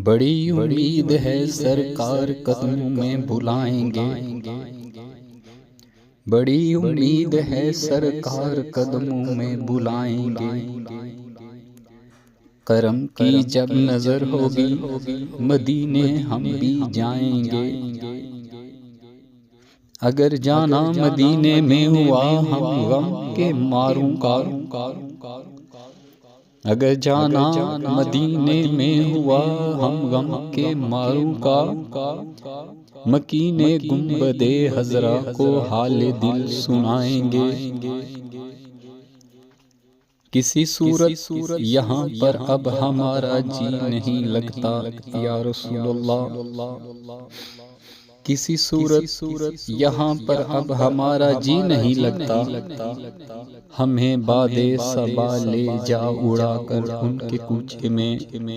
بڑی امید ہے سرکار قدموں میں بلائیں گے، بڑی امید ہے سرکار قدموں میں بلائیں گے۔ کرم کی جب نظر ہوگی مدینے ہم بھی جائیں گے۔ اگر جانا مدینے میں ہوا ہم غم کے ماروں کا، اگر جانا مدینے میں ہوا ہم غم کے ماروں کا، مکین گنبد حضرا کو حال دل سنائیں گے۔ کسی صورت یہاں پر اب ہمارا جی نہیں لگتا یا رسول اللہ، کسی صورت یہاں پر اب ہمارا جی نہیں لگتا، ہمیں باد صبا لے جا اڑا کر ان کے کوچے میں۔